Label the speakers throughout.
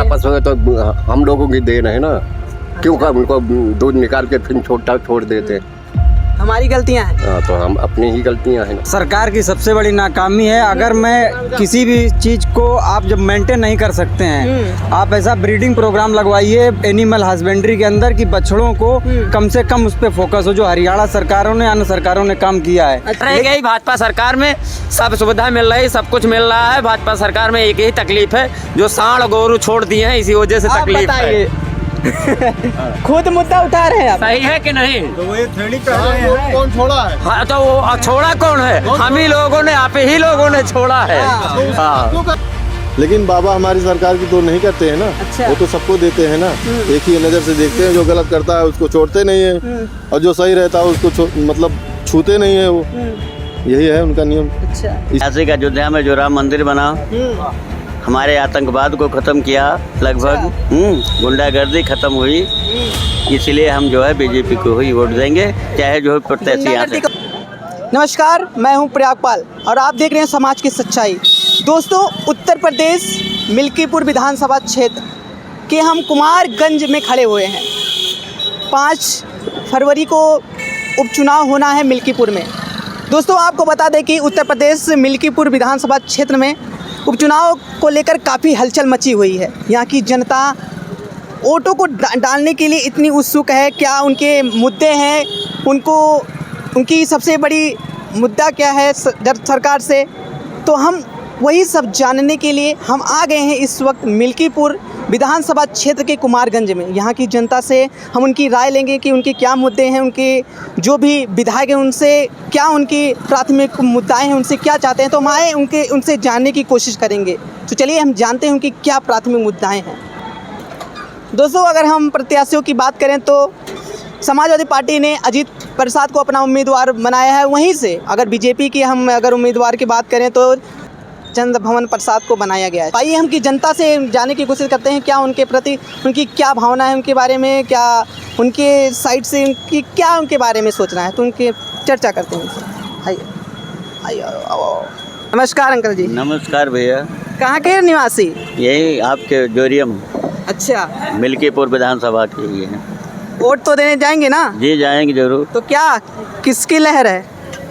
Speaker 1: हमारा पशु है तो हम लोगों की देन है ना, क्यों का उनको दूध निकाल के फिर छोड़ देते हैं।
Speaker 2: हमारी गलतियां हैं।
Speaker 1: हाँ, तो हम अपनी ही गलतियां हैं ना।
Speaker 3: सरकार की सबसे बड़ी नाकामी है। अगर मैं किसी भी चीज़ को आप जब मेंटेन नहीं कर सकते हैं, आप ऐसा ब्रीडिंग प्रोग्राम लगवाइए एनिमल हस्बेंड्री के अंदर कि बछड़ों को कम से कम उस पर फोकस हो, जो हरियाणा सरकारों ने अन्य सरकारों ने काम किया है।
Speaker 4: रह गई भाजपा सरकार में सब सुविधा मिल रही, सब कुछ मिल रहा है। भाजपा सरकार में एक ही तकलीफ है, जो सांड गोरू छोड़ दिए हैं, इसी वजह से तकलीफ है।
Speaker 2: खुद मुद्दा उठा रहे हैं आप।
Speaker 4: सही है कि नहीं?
Speaker 5: तो वो ये थ्रेडिंग कर रहे हैं। कौन छोड़ा है?
Speaker 4: हाँ, तो वो छोड़ा कौन है? हम ही लोगों ने, आप ही लोगों ने छोड़ा है। हाँ।
Speaker 5: लेकिन बाबा हमारी सरकार की तो नहीं करते हैं ना।
Speaker 2: अच्छा।
Speaker 5: वो तो सबको देते हैं ना, एक ही नज़र से देखते हैं। जो गलत करता है उसको छोड़ते नहीं है, और जो सही रहता है उसको मतलब छूते नहीं है। वो यही है उनका नियम।
Speaker 2: अच्छा।
Speaker 6: ऐतिहासिक अयोध्या में जो राम मंदिर बना, हमारे आतंकवाद को खत्म किया, लगभग गुंडागर्दी खत्म हुई, इसलिए हम जो है बीजेपी को ही वोट देंगे, चाहे जो प्रत्याशी यहाँ से।
Speaker 2: नमस्कार, मैं हूं प्रयागपाल और आप देख रहे हैं समाज की सच्चाई। दोस्तों, उत्तर प्रदेश मिल्कीपुर विधानसभा क्षेत्र के हम कुमारगंज में खड़े हुए हैं। 5 फरवरी को उपचुनाव होना है मिल्कीपुर में। दोस्तों, आपको बता दें कि उत्तर प्रदेश मिल्कीपुर विधानसभा क्षेत्र में उपचुनाव को लेकर काफ़ी हलचल मची हुई है। यहाँ की जनता वोटों को डालने के लिए इतनी उत्सुक है। क्या उनके मुद्दे हैं, उनकी सबसे बड़ी मुद्दा क्या है सरकार से, तो हम वही सब जानने के लिए हम आ गए हैं इस वक्त मिल्कीपुर विधानसभा क्षेत्र के कुमारगंज में। यहाँ की जनता से हम उनकी राय लेंगे कि उनके क्या मुद्दे हैं, उनके जो भी विधायक हैं उनसे क्या उनकी प्राथमिक मुद्दाएं हैं, उनसे क्या चाहते हैं। तो हम आए उनसे जानने की कोशिश करेंगे। तो चलिए हम जानते हैं उनकी क्या प्राथमिक मुद्दाएं हैं। दोस्तों, अगर हम प्रत्याशियों की बात करें तो समाजवादी पार्टी ने अजीत प्रसाद को अपना उम्मीदवार बनाया है। वहीं से अगर बीजेपी की हम उम्मीदवार की बात करें तो चंद्रभवन प्रसाद को बनाया गया है। आइए हम की जनता से जानने की कोशिश करते हैं क्या उनके प्रति उनकी क्या भावना है, उनके बारे में क्या, उनके साइड से उनकी क्या उनके बारे में सोचना है, तो उनके चर्चा करते हैं उनसे। आइए। नमस्कार अंकल जी।
Speaker 6: नमस्कार भैया।
Speaker 2: कहाँ के निवासी?
Speaker 6: यही आपके जोरियम।
Speaker 2: अच्छा।
Speaker 6: मिल्कीपुर विधानसभा के ये हैं।
Speaker 2: वोट तो देने जाएंगे ना?
Speaker 6: जी जाएंगे जरूर।
Speaker 2: तो क्या किसकी लहर है?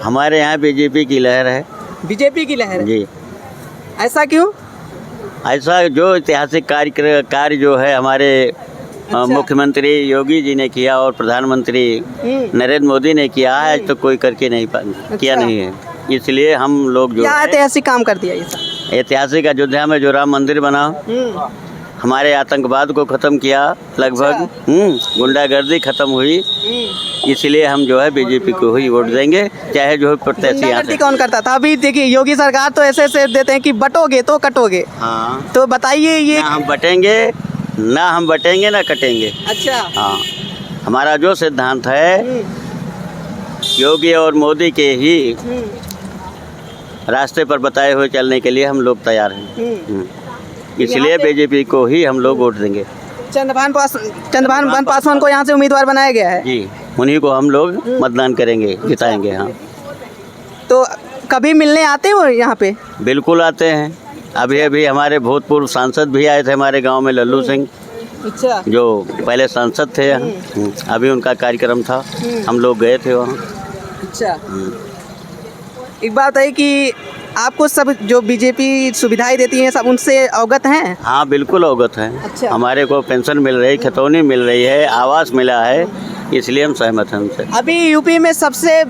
Speaker 6: हमारे यहाँ बीजेपी की लहर है।
Speaker 2: बीजेपी की लहर है?
Speaker 6: जी।
Speaker 2: ऐसा क्यों?
Speaker 6: ऐसा जो ऐतिहासिक कार्य जो है हमारे मुख्यमंत्री योगी जी ने किया और प्रधानमंत्री नरेंद्र मोदी ने किया है, आज तो कोई करके नहीं किया नहीं है, इसलिए हम लोग जो
Speaker 2: क्या ऐतिहासिक काम कर दिया ये सब?
Speaker 6: ऐतिहासिक अयोध्या में जो राम मंदिर बना, हमारे आतंकवाद को खत्म किया, लगभग गुंडागर्दी खत्म हुई, इसलिए हम जो है बीजेपी को ही वोट देंगे, चाहे जो प्रत्याशी यहाँ से।
Speaker 2: कौन करता था? अभी देखिए योगी सरकार तो ऐसे देते हैं कि बटोगे तो कटोगे।
Speaker 6: हाँ,
Speaker 2: तो बताइए ये।
Speaker 6: ना हम बटेंगे ना कटेंगे।
Speaker 2: अच्छा।
Speaker 6: हाँ, हमारा जो सिद्धांत है योगी और मोदी के ही रास्ते पर बताए हुए चलने के लिए हम लोग तैयार हैं, इसलिए बीजेपी को ही हम लोग वोट देंगे।
Speaker 2: चंद्रभान पासवान को यहाँ से उम्मीदवार बनाया गया है।
Speaker 6: जी, उन्हीं को हम लोग मतदान करेंगे, जिताएंगे। हाँ।
Speaker 2: तो कभी मिलने आते हो यहाँ पे?
Speaker 6: बिल्कुल आते हैं। अभी हमारे भूतपूर्व सांसद भी आए थे हमारे गांव में, लल्लू सिंह।
Speaker 2: अच्छा।
Speaker 6: जो पहले सांसद थे यहाँ, अभी उनका कार्यक्रम था, हम लोग गए थे वहाँ।
Speaker 2: अच्छा। एक बात है कि आपको सब जो बीजेपी सुविधाएं देती हैं सब उनसे अवगत हैं?
Speaker 6: हाँ, बिल्कुल अवगत हैं।
Speaker 2: अच्छा।
Speaker 6: हमारे को पेंशन मिल रही, खतौनी मिल रही है, आवास मिला है, इसलिए हम सहमत हैं उनसे।
Speaker 2: अभी यूपी में सबसे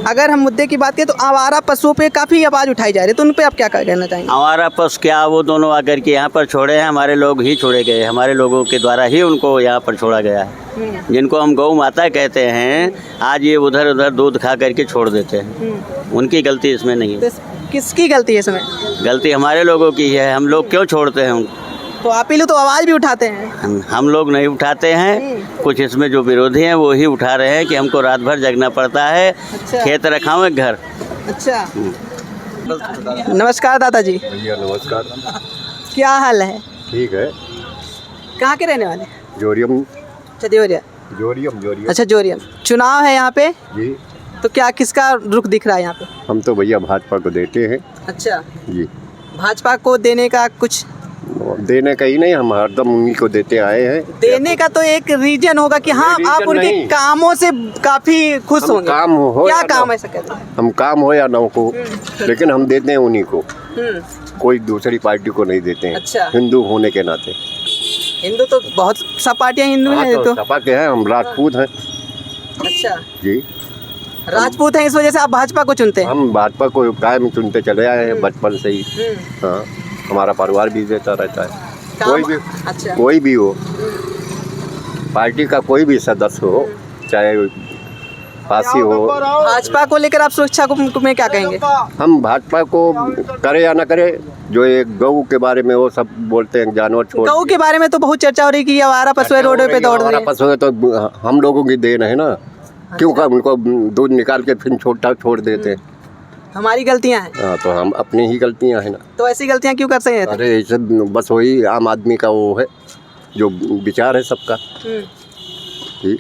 Speaker 2: अगर हम मुद्दे की बात करें तो आवारा पशुओं पे काफ़ी आवाज़ उठाई जा रही है, तो उन पे आप क्या कहना चाहेंगे?
Speaker 6: आवारा पशु क्या, वो दोनों आकर के यहाँ पर छोड़े हैं, हमारे लोग ही छोड़े गए, हमारे लोगों के द्वारा ही उनको यहाँ पर छोड़ा गया है। जिनको हम गौ माता कहते हैं, आज ये उधर उधर दूध खा करके छोड़ देते हैं। उनकी गलती इसमें नहीं है।
Speaker 2: किसकी गलती है इसमें?
Speaker 6: गलती हमारे लोगों की है, हम लोग क्यों छोड़ते हैं उनको?
Speaker 2: तो आप ही लोग तो आवाज़ भी उठाते हैं।
Speaker 6: हम लोग नहीं उठाते हैं, कुछ इसमें जो विरोधी हैं वो ही उठा रहे हैं कि हमको रात भर जगना पड़ता है।
Speaker 2: अच्छा।
Speaker 6: खेत रखा हुआ घर।
Speaker 2: अच्छा। नमस्कार दादाजी।
Speaker 1: भैया नमस्कार।
Speaker 2: क्या हाल है?
Speaker 1: ठीक है।
Speaker 2: कहाँ के रहने वाले?
Speaker 1: जोरियम।
Speaker 2: अच्छा, देवरिया।
Speaker 1: जोरियम।
Speaker 2: अच्छा, जोरियम। चुनाव है यहाँ पे
Speaker 1: जी।
Speaker 2: तो क्या किसका रुख दिख रहा है यहाँ पे?
Speaker 1: हम तो भैया भाजपा को देते हैं।
Speaker 2: अच्छा
Speaker 1: जी।
Speaker 2: भाजपा को देने का कुछ
Speaker 1: देने का ही नहीं, हम हरदम उन्हीं को देते आए हैं।
Speaker 2: देने का तो एक रीजन होगा कि हाँ
Speaker 1: नहीं,
Speaker 2: आप
Speaker 1: रीजन
Speaker 2: उनके
Speaker 1: नहीं।
Speaker 2: कामों से काफी खुश
Speaker 1: हम
Speaker 2: होंगे।
Speaker 1: काम हो
Speaker 2: क्या
Speaker 1: या ना
Speaker 2: काम
Speaker 1: हो,
Speaker 2: ऐसा कहते हैं?
Speaker 1: हम काम हो या ना हो, लेकिन हम देते हैं उन्हीं को, कोई दूसरी पार्टी को नहीं देते हैं।
Speaker 2: अच्छा।
Speaker 1: हिंदू होने के नाते।
Speaker 2: हिंदू तो बहुत सब पार्टियां हिंदू
Speaker 1: हाँ,
Speaker 2: हैं
Speaker 1: तो
Speaker 2: तो।
Speaker 1: सपा के हैं, हम राजपूत हैं
Speaker 2: अच्छा,
Speaker 1: जी।
Speaker 2: राजपूत हैं इस वजह से आप भाजपा को चुनते हैं।
Speaker 1: हम भाजपा को कायम चुनते चले आए हैं बचपन से ही। हाँ, हमारा परिवार भी देता रहता है। कोई भी,
Speaker 2: अच्छा।
Speaker 1: कोई भी हो, पार्टी का कोई भी सदस्य हो, चाहे पासी हो,
Speaker 2: भाजपा को लेकर आप सुरक्षा को में क्या कहेंगे?
Speaker 1: हम भाजपा को करे या ना करे, जो ये गऊ के बारे में वो सब बोलते हैं, जानवर छोड़
Speaker 2: गऊ के बारे में तो बहुत चर्चा हो रही कि ये आवारा पशु रोड पे दौड़ रहे
Speaker 1: हमारा
Speaker 2: हैं।
Speaker 1: पशु है तो हम लोगों की देन है ना, क्यों का उनको दूध निकाल के फिर छोड़ देते हैं।
Speaker 2: हमारी गलतियां हैं,
Speaker 1: हाँ, तो हम अपनी ही गलतियां हैं ना।
Speaker 2: तो ऐसी गलतियां क्यों कर सकते हैं?
Speaker 1: अरे ऐसे बस वही आम आदमी का वो है, जो विचार है सबका जी।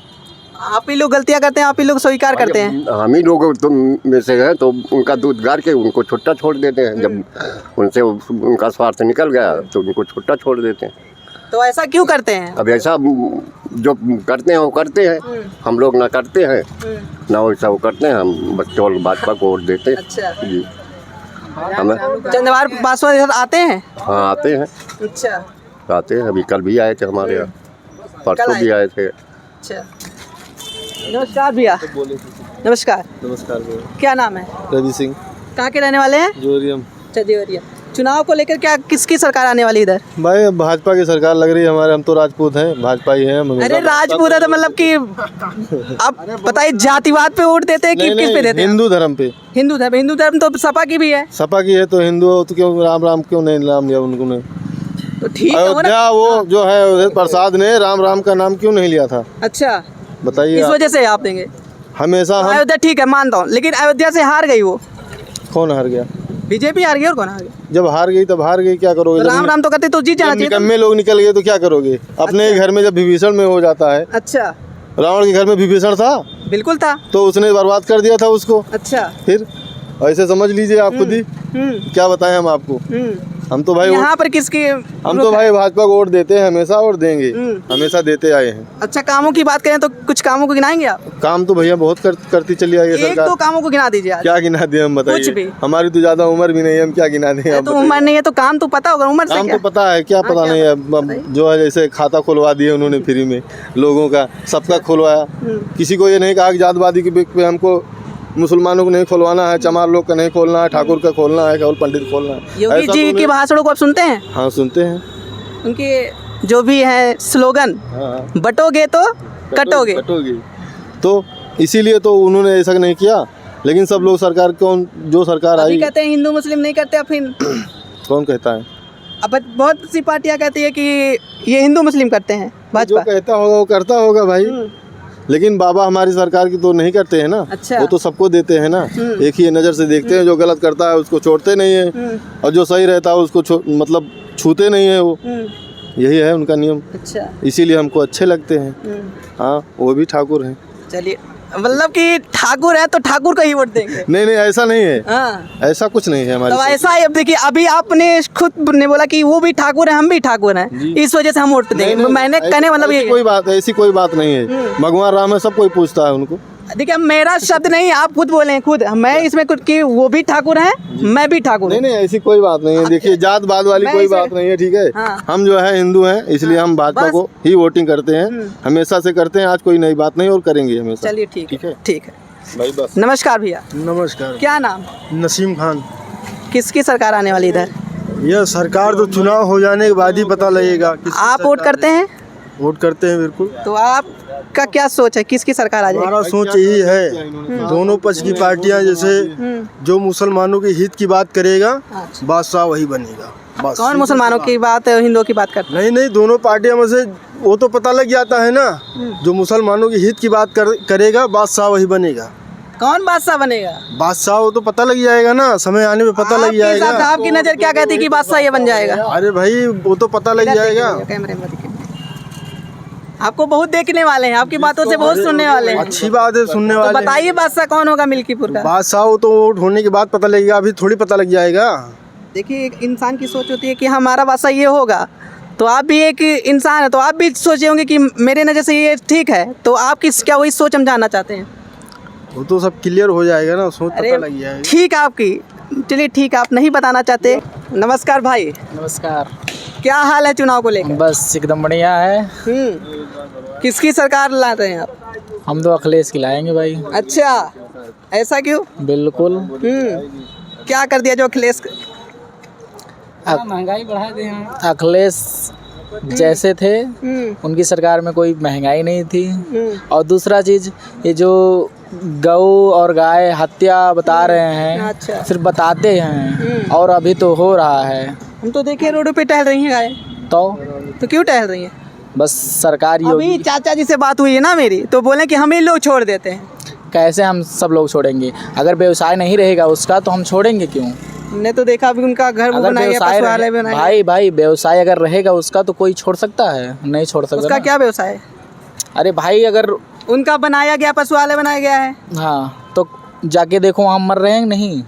Speaker 2: आप ही लोग गलतियां करते हैं, आप ही लोग स्वीकार करते हैं।
Speaker 1: हम ही लोग तो में से हैं, तो उनका दूध गार के उनको छुट्टा छोड़ देते हैं। जब उनसे उनका स्वार्थ निकल गया तो उनको छुट्टा छोड़ देते हैं।
Speaker 2: तो ऐसा क्यों करते हैं?
Speaker 1: अब ऐसा जो करते हैं वो करते हैं, हम लोग ना करते हैं ना वैसा वो करते हैं। हम बस केवल भाजपा को वोट देते हैं
Speaker 2: अच्छा।
Speaker 1: जी। हमें
Speaker 2: चंद्रवार पासवान इधर आते हैं?
Speaker 1: हाँ, आते हैं,
Speaker 2: अच्छा
Speaker 1: आते हैं। अभी कल भी आए थे हमारे यहाँ, परसों भी आए थे।
Speaker 2: अच्छा। नमस्कार भैया। नमस्कार।
Speaker 5: नमस्कार
Speaker 2: क्या नाम है?
Speaker 5: रवि सिंह
Speaker 2: कहाँ के रहने वाले हैं?
Speaker 5: जोरियम।
Speaker 2: अच्छा, देवरिया। चुनाव को लेकर क्या किसकी सरकार आने वाली इधर?
Speaker 5: भाई भाजपा की सरकार लग रही है हमारे, हम तो राजपूत हैं, भाजपा ही हैं।
Speaker 2: अरे राजपूत है तो मतलब कि आप बताइए जातिवाद पे वोट देते हैं कि किस पे देते हैं?
Speaker 5: हिंदू धर्म पे।
Speaker 2: हिंदू धर्म तो सपा की भी है।
Speaker 5: सपा की है तो हिंदू हो तो क्यों राम राम क्यों नहीं नाम लिया उनको ने?
Speaker 2: तो ठीक है वो ना।
Speaker 5: अयोध्या वो जो है उदय प्रसाद ने राम राम का नाम क्यों नहीं लिया था?
Speaker 2: अच्छा,
Speaker 5: बताइए
Speaker 2: इस
Speaker 5: आप।
Speaker 2: वजह से आप देंगे?
Speaker 5: हमेशा हम।
Speaker 2: अयोध्या ठीक है मानता हूँ, लेकिन अयोध्या से हार गई वो।
Speaker 5: कौन हार गया?
Speaker 2: बीजेपी हार गई और कौन हार गया?
Speaker 5: जब हार गई तब हार गई, क्या करोगे?
Speaker 2: तो राम राम तो करते तो जीत जाना
Speaker 5: जब
Speaker 2: चाहिए था।
Speaker 5: निकम्मे लोग निकल गए तो क्या करोगे? अपने ही घर में जब विभीषण में हो जाता है।
Speaker 2: अच्छा,
Speaker 5: रावण के घर में विभीषण था
Speaker 2: बिल्कुल था।
Speaker 5: तो उसने बर्बाद कर दिया था उसको।
Speaker 2: अच्छा।
Speaker 5: फिर ऐसे समझ लीजिए आप खुद ही, क्या बताएं हम आपको। हम तो भाई
Speaker 2: यहाँ पर किसकी?
Speaker 5: हम तो भाई भाजपा को वोट देते हैं हमेशा और देंगे, हमेशा देते आए हैं।
Speaker 2: अच्छा, कामों की बात करें तो कुछ कामों को गिनाएंगे आप?
Speaker 5: काम तो भैया बहुत करती चली आई है
Speaker 2: एक
Speaker 5: सरकार।
Speaker 2: दो कामों को गिना दीजिए आज।
Speaker 5: क्या गिना दे हम
Speaker 2: कुछ
Speaker 5: बताइए?
Speaker 2: भी।
Speaker 5: हमारी तो ज्यादा उम्र भी नहीं है, हम क्या गिना दें? आप
Speaker 2: तो
Speaker 5: बताइए।
Speaker 2: उम्र नहीं है तो काम तो पता होगा, उम्र से
Speaker 5: काम
Speaker 2: क्या?
Speaker 5: तो पता है, क्या पता
Speaker 2: क्या
Speaker 5: नहीं है। अब जो है जैसे खाता खुलवा दिए उन्होंने फ्री में लोगों का, सबका खुलवाया। किसी को ये नहीं कहा कि जातवादी के पे हमको मुसलमानों को नहीं खुलवाना है, चमार लोग का नहीं खोलना है, ठाकुर का खोलना है, केवल पंडित खोलना है।
Speaker 2: योगी
Speaker 5: ऐसा
Speaker 2: जी
Speaker 5: तो
Speaker 2: के भाषणों को आप सुनते हैं?
Speaker 5: हाँ, सुनते हैं।
Speaker 2: उनके जो भी है स्लोगन,
Speaker 5: हाँ,
Speaker 2: बटोगे तो कटोगे।
Speaker 5: कटोगे। तो इसीलिए तो उन्होंने ऐसा नहीं किया, लेकिन सब लोग सरकार कौन जो सरकार
Speaker 2: अभी
Speaker 5: आई।
Speaker 2: कहते हैं हिंदू मुस्लिम नहीं करते, अब फिर
Speaker 5: कौन कहता है?
Speaker 2: अब बहुत सी पार्टियां कहती है कि ये हिंदू मुस्लिम करते हैं
Speaker 5: जो
Speaker 2: भाजपा।
Speaker 5: कहता होगा वो करता होगा भाई, लेकिन बाबा हमारी सरकार की तो नहीं करते हैं ना।
Speaker 2: अच्छा।
Speaker 5: वो तो सबको देते हैं ना, एक ही नज़र से देखते हैं। जो गलत करता है उसको छोड़ते नहीं है, और जो सही रहता है उसको मतलब छूते नहीं है वो। यही है उनका नियम,
Speaker 2: अच्छा।
Speaker 5: इसीलिए हमको अच्छे लगते हैं। हाँ, वो भी ठाकुर हैं।
Speaker 2: चलिए, मतलब कि ठाकुर है तो ठाकुर को ही वोट देंगे?
Speaker 5: नहीं नहीं, ऐसा नहीं है,
Speaker 2: हाँ।
Speaker 5: ऐसा कुछ नहीं है हमारे
Speaker 2: तो
Speaker 5: साथ।
Speaker 2: ऐसा है, अब देखिए अभी आपने खुद ने बोला कि वो भी ठाकुर है हम भी ठाकुर हैं, इस वजह से हम वोट देंगे।
Speaker 5: नहीं,
Speaker 2: मैंने
Speaker 5: ऐसी-
Speaker 2: कहने मतलब
Speaker 5: ऐसी
Speaker 2: ये
Speaker 5: कोई बात, ऐसी कोई बात नहीं है। भगवान राम है, सब कोई पूछता है उनको।
Speaker 2: देखिए, अब मेरा शब्द नहीं, आप खुद बोले हैं खुद, मैं इसमें कुछ कि वो भी ठाकुर हैं मैं भी ठाकुर
Speaker 5: नहीं
Speaker 2: हूँ।
Speaker 5: नहीं, ऐसी कोई बात नहीं है। देखिए, जात बात वाली
Speaker 2: मैं
Speaker 5: कोई
Speaker 2: इसे-
Speaker 5: बात नहीं है, ठीक है।
Speaker 2: हाँ।
Speaker 5: हम जो है हिंदू हैं, इसलिए हम भाजपा
Speaker 2: बस।
Speaker 5: को ही वोटिंग करते हैं, हमेशा से करते हैं। आज कोई नई बात नहीं, और करेंगे हमेशा।
Speaker 2: चलिए ठीक
Speaker 5: ठीक
Speaker 2: है,
Speaker 5: है।
Speaker 2: ठीक है।
Speaker 5: भाई बस।
Speaker 2: नमस्कार भैया,
Speaker 7: नमस्कार।
Speaker 2: क्या नाम?
Speaker 7: नसीम खान।
Speaker 2: किसकी सरकार आने वाली इधर?
Speaker 7: यह सरकार तो चुनाव हो जाने के बाद ही पता लगेगा। किसकी
Speaker 2: आप वोट
Speaker 7: सरकार
Speaker 2: करते
Speaker 7: है।
Speaker 2: हैं?
Speaker 7: वोट करते हैं बिल्कुल।
Speaker 2: तो आपका क्या सोच है, किसकी सरकार आ जाएगी?
Speaker 7: हमारा सोच यही है, दोनों पक्ष की पार्टियां, जैसे जो मुसलमानों के हित की बात करेगा बादशाह वही बनेगा। बस।
Speaker 2: कौन मुसलमानों की बात है, हिंदुओं की बात करते
Speaker 7: नहीं नहीं, दोनों पार्टियां में से वो तो पता लग जाता है ना, जो मुसलमानों के हित की बात करेगा बादशाह वही बनेगा।
Speaker 2: कौन बादशाह बनेगा?
Speaker 7: बादशाह वो तो पता लग जाएगा ना, समय आने पे पता लग
Speaker 2: आपके हिसाब से
Speaker 7: जाएगा।
Speaker 2: आपकी नजर क्या कहती है कि बादशाह ये बन जाएगा?
Speaker 7: अरे भाई, वो तो पता लग जाएगा।
Speaker 2: कैमरे में दिखे। आपको बहुत देखने वाले हैं, आपकी बातों से बहुत सुनने वाले हैं।
Speaker 7: अच्छी बात है, सुनने
Speaker 2: तो
Speaker 7: वाले
Speaker 2: बताइए बादशाह कौन होगा मिल्कीपुर का?
Speaker 7: बादशाह हो तो वोट होने के बाद पता लगेगा, अभी थोड़ी पता लग जाएगा।
Speaker 2: देखिए एक इंसान की सोच होती है कि हमारा भाषा ये होगा, तो आप भी एक इंसान है तो आप भी सोचे होंगे कि मेरे नज़र से ये ठीक है, तो आपकी क्या वही सोच हम जानना चाहते हैं।
Speaker 7: वो तो सब क्लियर हो जाएगा ना, सोच
Speaker 2: अरे
Speaker 7: पता लग जाएगा।
Speaker 2: ठीक है आपकी, चलिए ठीक है, आप नहीं बताना चाहते। नमस्कार भाई,
Speaker 8: नमस्कार।
Speaker 2: क्या हाल है चुनाव को लेकर?
Speaker 8: बस एकदम बढ़िया है।
Speaker 2: किसकी सरकार ला रहे हैं आप?
Speaker 8: हम तो अखिलेश की लाएंगे भाई।
Speaker 2: अच्छा, ऐसा क्यों?
Speaker 8: बिल्कुल।
Speaker 2: क्या कर दिया जो अखिलेश?
Speaker 8: महंगाई बढ़ा दी हैं। अखिलेश जैसे थे उनकी सरकार में कोई महंगाई नहीं थी। और दूसरा चीज़, ये जो गौ और गाय हत्या बता रहे हैं,
Speaker 2: अच्छा।
Speaker 8: सिर्फ बताते हैं और अभी तो हो रहा है।
Speaker 2: हम तो देखे रोडों पे टहल रही हैं गाय।
Speaker 8: तो
Speaker 2: क्यों टहल रही हैं?
Speaker 8: बस सरकार
Speaker 2: अभी चाचा जी से बात हुई है ना मेरी, तो बोले कि हम ही लोग छोड़ देते हैं।
Speaker 8: कैसे हम सब लोग छोड़ेंगे? अगर व्यवसाय नहीं रहेगा उसका तो हम छोड़ेंगे क्यों?
Speaker 2: हमने तो देखा अभी उनका घर
Speaker 8: अगर
Speaker 2: बनाया,
Speaker 8: व्यवसाय
Speaker 2: पशुआलय बनाया।
Speaker 8: भाई व्यवसाय अगर रहेगा उसका तो कोई छोड़ सकता है? नहीं छोड़ सकता।
Speaker 2: उसका क्या व्यवसाय है?
Speaker 8: अरे भाई अगर
Speaker 2: उनका बनाया गया पशुआलय बनाया गया है,
Speaker 8: हाँ तो जाके देखो वहाँ मर रहे हैं नहीं?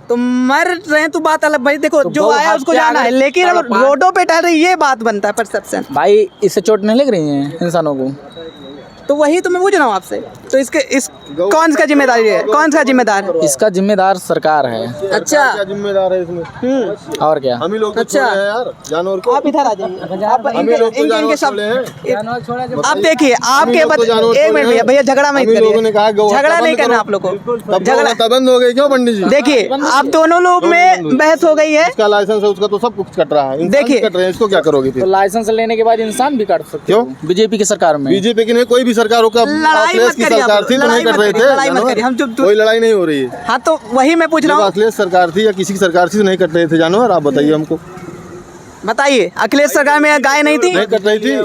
Speaker 2: तो मर रहे हैं तो बात अलग भाई। देखो
Speaker 8: तो
Speaker 2: जो
Speaker 8: गौ
Speaker 2: आया उसको
Speaker 8: हत्या
Speaker 2: जाना है,
Speaker 8: अगर
Speaker 2: लेकिन
Speaker 8: तड़प
Speaker 2: रोडों पे टहल रही, ये बात बनता है परसेप्शन।
Speaker 8: भाई इससे चोट नहीं लग रही है इंसानों को?
Speaker 2: तो वही तो मैं पूछ रहा हूँ आपसे, तो इस कौन सा जिम्मेदारी है, कौन सा जिम्मेदार है?
Speaker 8: इसका जिम्मेदार सरकार है।
Speaker 2: अच्छा,
Speaker 5: क्या जिम्मेदार है इसमें?
Speaker 8: और क्या?
Speaker 5: हम ही लोग तो
Speaker 2: अच्छा।
Speaker 5: छोड़े हैं यार जानवर को।
Speaker 2: आप इधर आ जाइए, आप
Speaker 5: हम ही लोग तो जानवर
Speaker 2: इनके
Speaker 5: छोड़े हैं।
Speaker 2: शब्द आप देखिए, आपके
Speaker 5: लोग तो जानवर
Speaker 2: एक मिनट
Speaker 5: छोड़े हैं।
Speaker 2: भैया झगड़ा मत
Speaker 5: हम ही लोगों ने कहा
Speaker 2: करिए,
Speaker 5: गौ हत्या
Speaker 2: झगड़ा नहीं
Speaker 5: बंद
Speaker 2: करना
Speaker 5: करो।
Speaker 2: आप लोग को।
Speaker 5: तब
Speaker 2: झगड़ा
Speaker 5: झगड़ा बंद हो गई क्यों पंडित जी?
Speaker 2: देखिए, आप दोनों लोग में बहस हो गई है।
Speaker 5: इसका लाइसेंस है, उसका तो सब कुछ कट रहा है। इंसान
Speaker 2: देखिए।
Speaker 5: भी कट रहे हैं, इसको क्या करोगे
Speaker 8: तो
Speaker 5: फिर?
Speaker 8: लाइसेंस लेने के बाद इंसान भी काट सकते
Speaker 5: क्यों?
Speaker 8: बीजेपी की सरकार में।
Speaker 5: बीजेपी की नहीं, कोई भी सरकार हो,
Speaker 2: लड़ाई
Speaker 5: अखिलेश
Speaker 2: मत
Speaker 5: की
Speaker 2: करिए
Speaker 5: सरकार
Speaker 2: आप,
Speaker 5: थी तो नहीं
Speaker 2: लड़ाई
Speaker 5: कर
Speaker 2: मत
Speaker 5: रहे
Speaker 2: करिए,
Speaker 5: थे।
Speaker 2: लड़ाई मत करिए, हम जो
Speaker 5: कोई लड़ाई नहीं हो रही है।
Speaker 2: हाँ तो वही मैं पूछ रहा
Speaker 5: जब
Speaker 2: हूँ,
Speaker 5: अखिलेश सरकार थी या किसी की सरकार थी तो नहीं कट रहे थे जानवर? आप बताइए हमको।
Speaker 2: बताइए। अखिलेश सरकार में गाय नहीं थी,
Speaker 5: नहीं कट रही थी।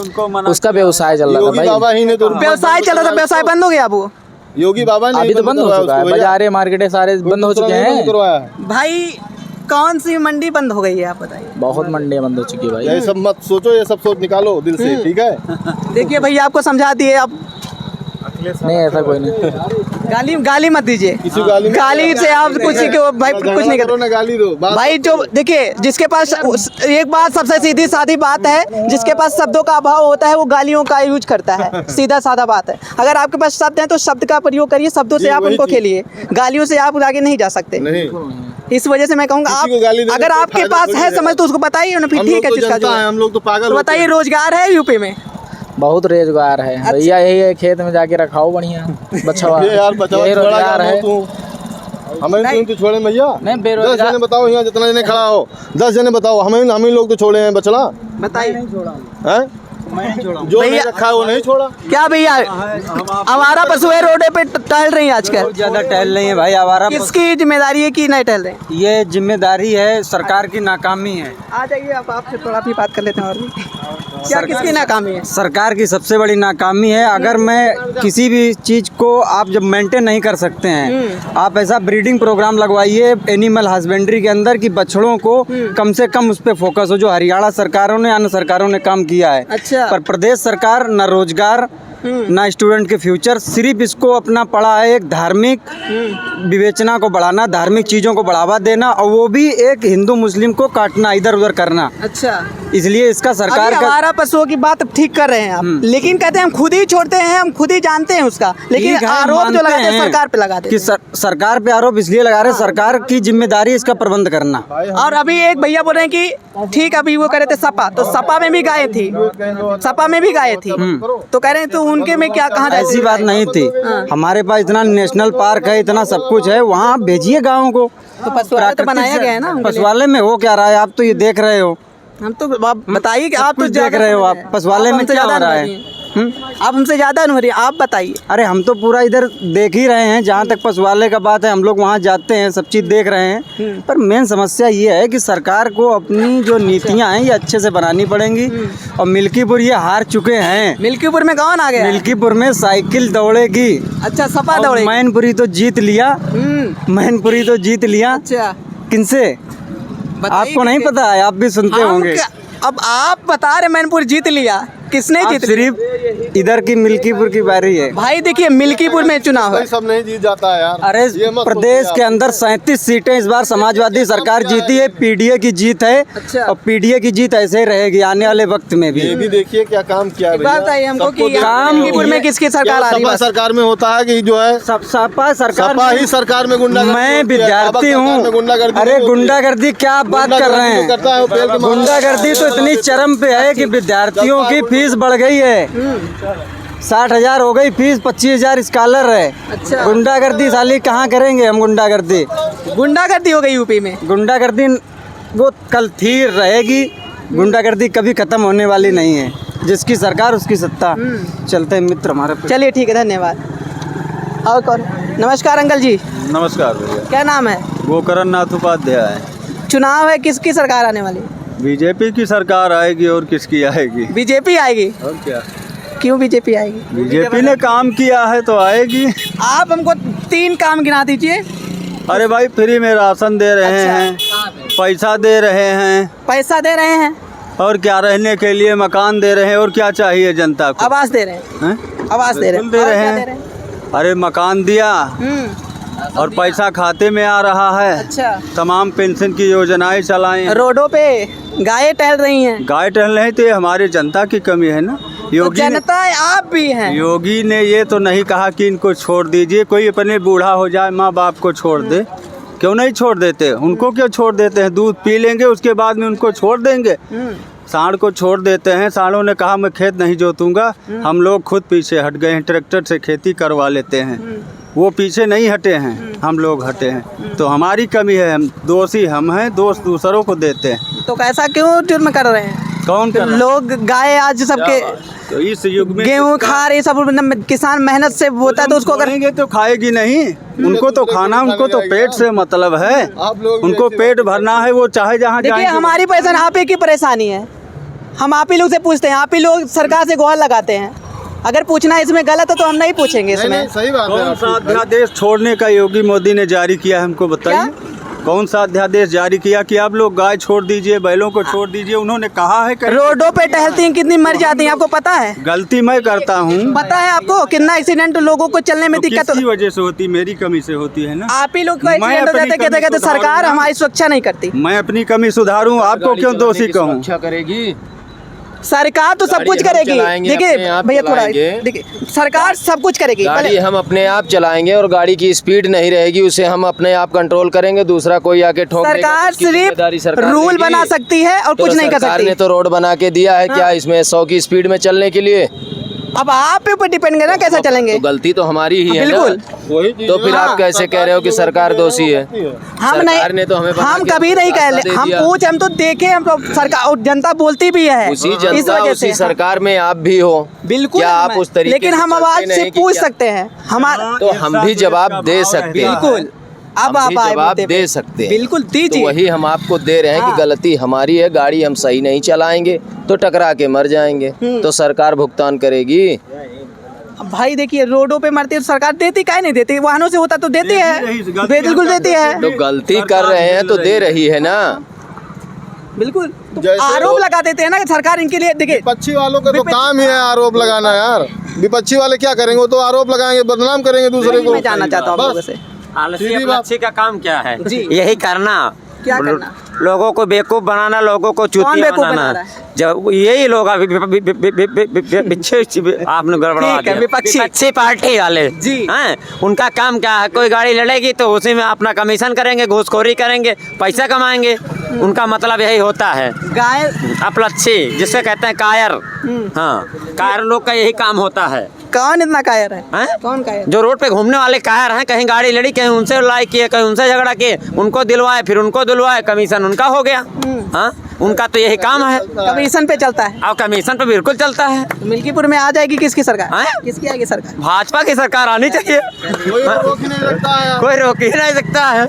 Speaker 8: उसका व्यवसाय चल रहा था
Speaker 5: योगी
Speaker 8: भाई।
Speaker 5: बाबा ही ने तो
Speaker 2: व्यवसाय चल रहा था, व्यवसाय बंद हो गया। अब वो
Speaker 5: योगी बाबा ने
Speaker 8: अभी तो बंद हो चुका है, बाजारे मार्केटें सारे बंद हो चुके हैं।
Speaker 5: करवाया है।
Speaker 2: भाई कौन सी मंडी बंद हो गई है आप बताइए?
Speaker 8: बहुत मंडियाँ बंद हो चुकी है भाई।
Speaker 5: ये सब मत सोचो, ये सब सोच निकालो दिल से, ठीक है?
Speaker 2: देखिए भैया आपको समझा दिए, आप
Speaker 8: नहीं ऐसा कोई नहीं।
Speaker 2: गाली मत दीजिए।
Speaker 5: किसी
Speaker 2: गाली से आप कुछ भाई कुछ नहीं
Speaker 5: करो ना, गाली दो।
Speaker 2: भाई जो देखिए, जिसके पास एक बात सबसे सीधी सादी बात है, जिसके पास शब्दों का अभाव होता है वो गालियों का यूज करता है। सीधा साधा बात है। अगर आपके पास शब्द हैं तो शब्द का प्रयोग करिए, शब्दों से आप उनको खेलिए, गालियों से आप आगे नहीं जा सकते।
Speaker 5: नहीं,
Speaker 2: इस वजह से मैं कहूँगा
Speaker 5: किसी को गाली
Speaker 2: आप
Speaker 5: देने
Speaker 2: अगर
Speaker 5: से
Speaker 2: आपके
Speaker 5: फायदा
Speaker 2: पास
Speaker 5: थोड़ी
Speaker 2: है
Speaker 5: है।
Speaker 2: समझ तो उसको बताइए ना, फिर
Speaker 5: हम
Speaker 2: ठीक
Speaker 5: लोग
Speaker 2: है
Speaker 5: तो
Speaker 2: जिसका जो
Speaker 5: जनता है, हम लोग तो पागल
Speaker 2: तो
Speaker 5: होते
Speaker 2: बताइए
Speaker 5: हैं।
Speaker 2: रोजगार है यूपी में?
Speaker 8: बहुत रोजगार है भैया, यही है खेत में जाके रखाओ बढ़िया बछवा,
Speaker 5: ये यार बचाओ,
Speaker 8: यही
Speaker 5: छोड़ा
Speaker 8: रोजगार
Speaker 5: जाना
Speaker 8: है।
Speaker 5: तू। हमें तो छोड़े भैया।
Speaker 8: नहीं,
Speaker 5: 10
Speaker 8: बेरोजगार
Speaker 5: जने बताओ, यहाँ जितना जने खड़ा हो 10 जने बताओ, हम ही लोग तो छोड़े हैं बचला
Speaker 2: बताइए।
Speaker 5: हैं? जो नहीं
Speaker 2: भैया-
Speaker 5: रखा है वो नहीं छोड़ा।
Speaker 2: क्या भैया हमारा पशु है रोडे पे टहल रही है आजकल?
Speaker 3: बहुत ज़्यादा टहल रही है भाई आवारा।
Speaker 2: किसकी जिम्मेदारी है कि नहीं टहल रहे?
Speaker 3: ये जिम्मेदारी है सरकार की नाकामी है।
Speaker 2: आ जाइए आप, आपसे थोड़ा भी बात कर लेते हैं। और भी क्या किसकी नाकामी है?
Speaker 3: सरकार की सबसे बड़ी नाकामी है। अगर मैं किसी भी चीज़ को आप जब मेंटेन नहीं कर सकते हैं, आप ऐसा ब्रीडिंग प्रोग्राम लगवाइए एनिमल हस्बेंड्री के अंदर कि बछड़ों को कम से कम उस पर फोकस हो, जो हरियाणा सरकारों ने, अन्य सरकारों ने काम किया है।
Speaker 2: अच्छा।
Speaker 3: पर प्रदेश सरकार न रोजगार ना स्टूडेंट के फ्यूचर, सिर्फ इसको अपना पड़ा है एक धार्मिक विवेचना को बढ़ाना, धार्मिक चीज़ों को बढ़ावा देना, और वो भी एक हिंदू मुस्लिम को काटना, इधर उधर करना।
Speaker 2: अच्छा,
Speaker 3: इसलिए इसका सरकार का
Speaker 2: हमारा पशुओं की बात ठीक कर रहे हैं आप, लेकिन कहते हैं हम खुद ही छोड़ते हैं, हम खुद ही जानते हैं उसका, लेकिन
Speaker 3: ठीक है,
Speaker 2: आरोप जो
Speaker 3: मानते
Speaker 2: लगाते हैं
Speaker 3: हैं
Speaker 2: सरकार पे लगाते
Speaker 3: कि सरकार पे आरोप इसलिए लगा रहे हैं, सरकार की जिम्मेदारी इसका प्रबंध करना।
Speaker 2: और अभी एक भैया बोल रहे हैं कि ठीक, अभी वो कह रहे थे सपा, तो सपा में भी गाय थी, सपा में भी गाय थी, तो कह रहे हैं तो उनके में क्या कहा
Speaker 3: ऐसी बात नहीं थी। हमारे पास इतना नेशनल पार्क है, इतना सब कुछ है, वहाँ आप भेजिए गाँव को।
Speaker 2: तो पशुआलय तो बनाया गया है ना उनके लिए।
Speaker 3: पशुआलय में हो क्या रहा है, आप तो ये देख रहे हो।
Speaker 2: हम तो आप बताइए कि आप तो
Speaker 3: कुछ देख रहे हो, आप पशुआलय में क्या हो रहा है।
Speaker 2: आप हमसे ज्यादा अनुभवी, आप बताइए।
Speaker 3: अरे हम तो पूरा इधर देख ही रहे हैं, जहाँ तक पशुआलय का बात है हम लोग वहाँ जाते हैं, सब चीज़ देख रहे हैं। पर मेन समस्या ये है कि सरकार को अपनी जो नीतियाँ हैं ये अच्छे से बनानी पड़ेंगी। और मिल्कीपुर ये हार चुके हैं।
Speaker 2: मिल्कीपुर में कौन आ गया?
Speaker 3: मिल्कीपुर में साइकिल दौड़ेगी।
Speaker 2: अच्छा, सपा
Speaker 3: और
Speaker 2: दौड़ेगी।
Speaker 3: मैनपुरी तो जीत लिया, मैनपुरी तो जीत लिया।
Speaker 2: अच्छा,
Speaker 3: किनसे? आपको नहीं पता है, आप भी सुनते होंगे।
Speaker 2: अब आप बता रहे मैनपुर जीत लिया, किसने
Speaker 3: अब
Speaker 2: जीत
Speaker 3: सिर्फ इधर की मिल्कीपुर की बारी है।
Speaker 2: भाई देखिए मिल्कीपुर में चुनाव है।
Speaker 5: भाई सब नहीं जीत जाता है यार।
Speaker 3: अरे
Speaker 5: ये मत
Speaker 3: प्रदेश
Speaker 5: सोचिए
Speaker 3: के अंदर 37 सीटें इस बार समाजवादी सरकार जीती है, पीडीए की जीत है।
Speaker 2: अच्छा।
Speaker 3: और पीडीए की जीत ऐसे ही रहेगी आने वाले वक्त में
Speaker 5: आप। ये
Speaker 3: भी।
Speaker 5: भी देखिए क्या काम किया है
Speaker 2: एक बात
Speaker 5: भैया।
Speaker 2: बताइए हमको
Speaker 5: सबको
Speaker 2: कि यहाँ
Speaker 3: काम
Speaker 2: मिल्कीपुर में किसकी सरकार आ रही
Speaker 5: सपा
Speaker 2: है?
Speaker 5: सरकार में होता है कि जो है
Speaker 3: सपा सरकार
Speaker 5: सपा ही सरकार में गुंडागर्दी
Speaker 3: मैं
Speaker 5: होती है।
Speaker 3: विद्यार्थी
Speaker 5: अब सरकार में
Speaker 3: हूँ।
Speaker 5: गुंडागर्दी
Speaker 3: अरे
Speaker 5: नहीं होती है।
Speaker 3: गुंडागर्दी क्या आप बात कर रहे
Speaker 5: गुंडागर्दी जो करता है वो पेड़ के
Speaker 3: हैं?
Speaker 5: मार-
Speaker 3: गुंडागर्दी तो इतनी चरम पे है कि विद्यार्थियों की फीस बढ़ गई है। 60,000 हो गई फीस, 25,000 स्कॉलर है।
Speaker 2: अच्छा।
Speaker 3: गुंडागर्दी साली कहाँ करेंगे हम गुंडागर्दी?
Speaker 2: गुंडागर्दी हो गई यूपी में।
Speaker 3: गुंडागर्दी वो कल थी रहेगी, गुंडागर्दी कभी खत्म होने वाली नहीं है। जिसकी सरकार उसकी सत्ता। चलते हैं मित्र हमारे पे।
Speaker 2: चलिए ठीक है, धन्यवाद। और कौन? नमस्कार अंकल जी,
Speaker 9: नमस्कार भैया।
Speaker 2: क्या नाम है?
Speaker 9: गोकरण नाथ उपाध्याय।
Speaker 2: चुनाव है, किसकी सरकार आने वाली?
Speaker 9: बीजेपी की सरकार आएगी और किसकी आएगी?
Speaker 2: बीजेपी आएगी।
Speaker 9: और क्या,
Speaker 2: क्यों बीजेपी आएगी?
Speaker 9: बीजेपी ने काम किया है तो आएगी।
Speaker 2: आप हमको 3 काम गिना दीजिए।
Speaker 9: अरे भाई फ्री में राशन दे रहे
Speaker 2: अच्छा।
Speaker 9: हैं, पैसा दे रहे हैं,
Speaker 2: पैसा दे रहे हैं,
Speaker 9: और क्या रहने के लिए मकान दे रहे हैं, और क्या चाहिए जनता को?
Speaker 2: आवास दे रहे हैं,
Speaker 9: हैं?
Speaker 2: आवास दे रहे हैं,
Speaker 9: बिल्कुल दे
Speaker 2: और
Speaker 9: रहे
Speaker 2: क्या
Speaker 9: हैं।
Speaker 2: दे रहे हैं?
Speaker 9: अरे मकान दिया
Speaker 2: हम्म,
Speaker 9: और पैसा खाते में आ रहा है।
Speaker 2: अच्छा।
Speaker 9: तमाम पेंशन की योजनाएं चलाई हैं।
Speaker 2: रोडों पे गायें टहल रही हैं।
Speaker 9: गाय टहल रहे तो ये हमारी जनता की कमी है ना।
Speaker 2: तो
Speaker 9: योगी ने
Speaker 2: जनता आप भी हैं।
Speaker 9: योगी ने ये तो नहीं कहा कि इनको छोड़ दीजिए, कोई अपने बूढ़ा हो जाए माँ बाप को छोड़ दे, क्यों नहीं छोड़ देते? उनको क्यों छोड़ देते हैं? दूध पी लेंगे उसके बाद में उनको छोड़ देंगे। सांड को छोड़ देते हैं। सांडों ने कहा मैं खेत नहीं जोतूंगा, हम लोग खुद पीछे हट गए हैं, ट्रैक्टर से खेती करवा लेते हैं। वो पीछे नहीं हटे हैं, हम लोग हटे हैं। तो हमारी कमी है, हम दोषी हम हैं, दोष दूसरों को देते हैं।
Speaker 2: तो कैसा क्यों जुर्म कर रहे हैं?
Speaker 9: कौन कर रहा है?
Speaker 2: लोग गाय आज सबके
Speaker 9: तो इस युग में
Speaker 2: गेहूं खा रहे, सब किसान मेहनत से होता है, तो उसको अगर
Speaker 9: छोड़ेंगे तो खाएगी नहीं। उनको तो खाना, उनको तो पेट से मतलब है।
Speaker 5: आप लोग
Speaker 9: उनको पेट भरना है, वो चाहे जहाँ
Speaker 2: देखिए
Speaker 9: जाएंगे।
Speaker 2: हमारी परेशानी आप ही की परेशानी है। हम आप ही लोग से पूछते हैं, आप ही लोग सरकार से गुहार लगाते हैं। अगर पूछना इसमें गलत है तो हम नहीं पूछेंगे
Speaker 5: नहीं,
Speaker 2: इसमें।
Speaker 5: नहीं, सही बात है
Speaker 9: कौन सा
Speaker 5: आपकी।
Speaker 9: अध्यादेश छोड़ने का योगी मोदी ने जारी किया है, हमको बताइए। कौन सा अध्यादेश जारी किया कि आप लोग गाय छोड़ दीजिए, बैलों को छोड़ दीजिए? उन्होंने कहा है कहीं?
Speaker 2: रोडों पे टहलती हैं, कितनी मर जाती हैं, आपको पता है?
Speaker 9: गलती मैं करता हूँ
Speaker 2: पता है आपको कितना एक्सीडेंट लोगों को चलने में
Speaker 9: तो
Speaker 2: दिक्कत
Speaker 9: किसकी वजह से होती? मेरी कमी से होती है ना।
Speaker 2: आप ही लोग को
Speaker 9: मैं
Speaker 2: एक्सीडेंट हो
Speaker 9: अपनी
Speaker 2: जाते, कहते
Speaker 9: कमी
Speaker 2: कहते
Speaker 9: सुधारूं
Speaker 2: सरकार
Speaker 9: ना।
Speaker 2: हमारी सुरक्षा नहीं करती।
Speaker 9: मैं अपनी कमी सुधारूं, आपको क्यों दोषी कहूँ?
Speaker 4: करेगी।
Speaker 2: सरकार तो सब
Speaker 4: गाड़ी
Speaker 2: कुछ
Speaker 4: हम
Speaker 2: करेगी।
Speaker 4: चलाएंगे,
Speaker 2: देखिए
Speaker 4: अपने आप
Speaker 2: भैया थोड़ा
Speaker 4: चलाएंगे।
Speaker 2: देखिए, सरकार सब कुछ करेगी।
Speaker 4: गाड़ी
Speaker 2: पहले
Speaker 4: हम अपने आप चलाएंगे और गाड़ी की स्पीड नहीं रहेगी, उसे हम अपने आप कंट्रोल करेंगे। दूसरा कोई आके ठोक देगा तो
Speaker 2: सरकार
Speaker 4: उसकी जिम्मेदारी
Speaker 2: सिर्फ
Speaker 4: सरकार
Speaker 2: रूल
Speaker 4: लेगी।
Speaker 2: बना सकती है और
Speaker 4: तो
Speaker 2: कुछ नहीं कर
Speaker 4: सरकार
Speaker 2: सकती।
Speaker 4: ने तो रोड बना के दिया है, क्या इसमें 100 की स्पीड में चलने के लिए?
Speaker 2: अब आप पे ऊपर डिपेंड करना कैसा चलेंगे।
Speaker 4: तो गलती तो हमारी ही है ना।
Speaker 2: बिल्कुल।
Speaker 4: तो फिर आप कैसे कह रहे हो कि सरकार दोषी है?
Speaker 2: हम
Speaker 4: सरकार ने तो हमें
Speaker 2: नहीं,
Speaker 4: बना
Speaker 2: हम
Speaker 4: के
Speaker 2: कभी नहीं कह
Speaker 4: रास्ता दे
Speaker 2: हम
Speaker 4: दिया।
Speaker 2: पूछ, हम तो देखे, हम तो सरकार और जनता बोलती भी है
Speaker 4: उसी
Speaker 2: इस
Speaker 4: जनता
Speaker 2: वजह
Speaker 4: उसी
Speaker 2: से।
Speaker 4: सरकार में आप भी हो।
Speaker 2: बिल्कुल
Speaker 4: क्या आप
Speaker 2: हम हैं।
Speaker 4: उस तरीके
Speaker 2: लेकिन
Speaker 4: से
Speaker 2: हम
Speaker 4: चलते
Speaker 2: आवाज से
Speaker 4: नहीं कि
Speaker 2: पूछ
Speaker 4: क्या?
Speaker 2: सकते हैं हमारा।
Speaker 4: तो हम भी जवाब दे सकते हैं।
Speaker 2: बिल्कुल। अब
Speaker 4: हम
Speaker 2: आप
Speaker 4: भी
Speaker 2: आए
Speaker 4: जवाब
Speaker 2: मुद्दे पे।
Speaker 4: दे सकते हैं।
Speaker 2: बिल्कुल
Speaker 4: तो
Speaker 2: दीजिए।
Speaker 4: वही हम आपको दे रहे हैं
Speaker 2: हाँ।
Speaker 4: कि गलती हमारी है, गाड़ी हम सही नहीं चलाएंगे तो टकरा के मर जाएंगे, तो सरकार भुगतान करेगी।
Speaker 2: अब भाई देखिए रोडों पे मरती है तो सरकार देती, काहे नहीं देती? वाहनों से होता तो देती है, बिल्कुल देती है।
Speaker 4: तो गलती कर रहे हैं तो दे रही है ना।
Speaker 2: बिल्कुल। तो
Speaker 5: जैसे
Speaker 2: आरोप
Speaker 5: लोग-
Speaker 2: लगा देते हैं ना कि सरकार इनके लिए। देखिए
Speaker 5: विपक्षी वालों का तो काम ही है आरोप लगाना यार। विपक्षी वाले क्या करेंगे? वो तो आरोप लगाएंगे, बदनाम करेंगे दूसरे को।
Speaker 2: मैं जानना चाहता हूँ आप लोगों से।
Speaker 4: आलसी
Speaker 5: सीधी बात।
Speaker 4: अपलच्छी का काम क्या है?
Speaker 2: जी।
Speaker 4: यही करना।
Speaker 2: क्या करना?
Speaker 4: लोगों को बेवकूफ बनाना, लोगों को
Speaker 2: कौन
Speaker 4: चूतिया
Speaker 2: बेवकूफ बना
Speaker 4: बनाना।
Speaker 2: रहा है?
Speaker 4: जब यही लोग अभी आपने गड़बड़ा
Speaker 2: ठीक है,
Speaker 4: दिया।
Speaker 2: विपक्षी
Speaker 4: पार्टी वाले
Speaker 2: जी।
Speaker 4: हैं, उनका काम क्या है? कोई गाड़ी लड़ेगी तो उसी में अपना कमीशन करेंगे, घूसखोरी करेंगे, पैसा कमाएंगे। उनका मतलब यही होता है।
Speaker 2: गाय
Speaker 4: अपलच्छी जिसे कहते हैं कायर। हाँ, कायर लोग का यही काम होता है।
Speaker 2: कौन इतना कायर है?
Speaker 4: हैं?
Speaker 2: कौन कायर?
Speaker 4: जो रोड पे घूमने वाले कायर हैं, कहीं गाड़ी लड़ी, कहीं उनसे लड़ाई किए, कहीं उनसे झगड़ा किए, उनको दिलवाए, फिर उनको दिलवाए, कमीशन उनका हो गया। हाँ, उनका तो यही काम है।
Speaker 2: कमीशन पे चलता है।
Speaker 4: और कमीशन पे बिल्कुल चलता है।
Speaker 2: तो मिल्कीपुर में आ जाएगी किसकी सरकार?
Speaker 4: हैं?
Speaker 2: किसकी आएगी सरकार?
Speaker 4: भाजपा की सरकार आनी चाहिए।
Speaker 5: कोई रोक ही नहीं सकता है यार।
Speaker 4: कोई रोक ही नहीं सकता है।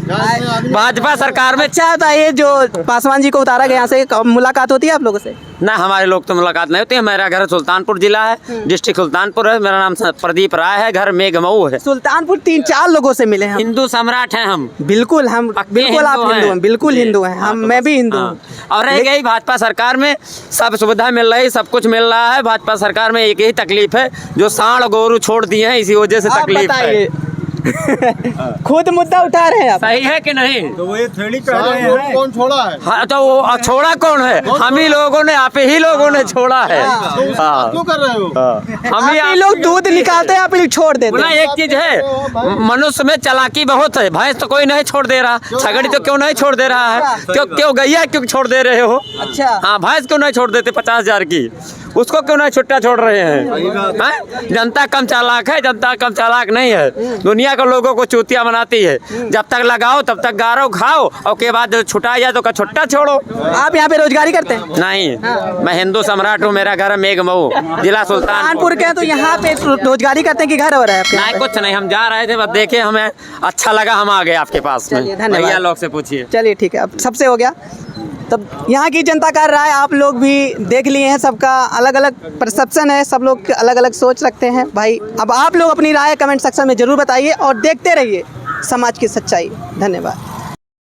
Speaker 4: भाजपा सरकार में
Speaker 2: अच्छा बताइए, जो पासवान जी को उतारा गया, यहाँ से मुलाकात होती है आप लोगों से?
Speaker 4: ना हमारे लोग तो मुलाकात नहीं होती है। मेरा घर सुल्तानपुर जिला है, डिस्ट्रिक्ट सुल्तानपुर है। मेरा नाम प्रदीप राय है, घर मेघमऊ है।
Speaker 2: सुल्तानपुर 3-4 लोगों से मिले हम।
Speaker 4: हिंदू सम्राट हैं हम।
Speaker 2: बिल्कुल हम
Speaker 4: पक्के
Speaker 2: बिल्कुल आप
Speaker 4: हिंदू
Speaker 2: हिंदू हैं,
Speaker 4: हैं।
Speaker 2: बिल्कुल
Speaker 4: जी।
Speaker 2: हिंदू हैं हम, मैं भी हिंदू
Speaker 4: हाँ।
Speaker 2: हूँ।
Speaker 4: और रह गई भाजपा सरकार में सब सुविधा मिल रही, सब कुछ मिल रहा है। भाजपा सरकार में एक ही तकलीफ है, जो सांड गोरू छोड़ दिए हैं, इसी वजह से
Speaker 2: आप
Speaker 4: तकलीफ
Speaker 2: बताइए
Speaker 4: है।
Speaker 2: खुद मुद्दा उठा रहे हैं आप।
Speaker 4: सही है कि नहीं?
Speaker 9: तो वो ये थोड़ी कह
Speaker 5: साठ
Speaker 9: रहे
Speaker 5: वोट
Speaker 9: हैं।
Speaker 5: कौन छोड़ा है?
Speaker 4: हाँ, तो वो छोड़ा कौन है? हम ही लोगों ने, आप ही लोगों ने छोड़ा है। हाँ।
Speaker 5: क्यों कर रहे हो?
Speaker 4: हम ही
Speaker 2: आप ही लोग दूध निकालते हैं, आप ही लोग छोड़ देते
Speaker 4: बोला
Speaker 2: हैं।
Speaker 4: एक चीज है, मनुष्य में चालाकी बहुत है। भैंस तो कोई नहीं छोड़ दे रहा, छगड़ी तो क्यों नहीं छोड़ दे रहा है? क्यों गैया क्यों छोड़ दे रहे हो?
Speaker 2: अच्छा।
Speaker 4: हाँ, भैंस क्यों नहीं छोड़ देते 50,000 की? उसको क्यों नहीं छुट्टा छोड़ रहे हैं? हैं? जनता कम चालाक है, जनता कम चालाक नहीं है। दुनिया के लोगों को चूतिया बनाती है। जब तक लगाओ तब तक गारो खाओ, और के बाद जब छुटा जाए तो का छुट्टा छोड़ो।
Speaker 2: आप यहाँ पे रोजगारी करते हैं?
Speaker 4: नहीं, मैं हिंदू सम्राट हूँ। मेरा घर है मेघमऊ, जिला सुल्तानपुर।
Speaker 2: कानपुर के हैं, तो यहाँ पे रोजगारी करते हैं कि घर हो रहा है आपके?
Speaker 4: नहीं, कुछ नहीं, हम जा रहे थे, बस देखे, हमें अच्छा लगा, हम आ गए आपके पास में।
Speaker 2: चलिए, धन्यवाद।
Speaker 4: भैया लोग से पूछिए।
Speaker 2: चलिए ठीक है, अब सबसे हो गया। तब यहाँ की जनता कर रहा है, आप लोग भी देख लिए हैं। सबका अलग अलग परसेप्शन है, सब लोग अलग अलग सोच रखते हैं भाई। अब आप लोग अपनी राय कमेंट सेक्शन में ज़रूर बताइए और देखते रहिए समाज की सच्चाई। धन्यवाद।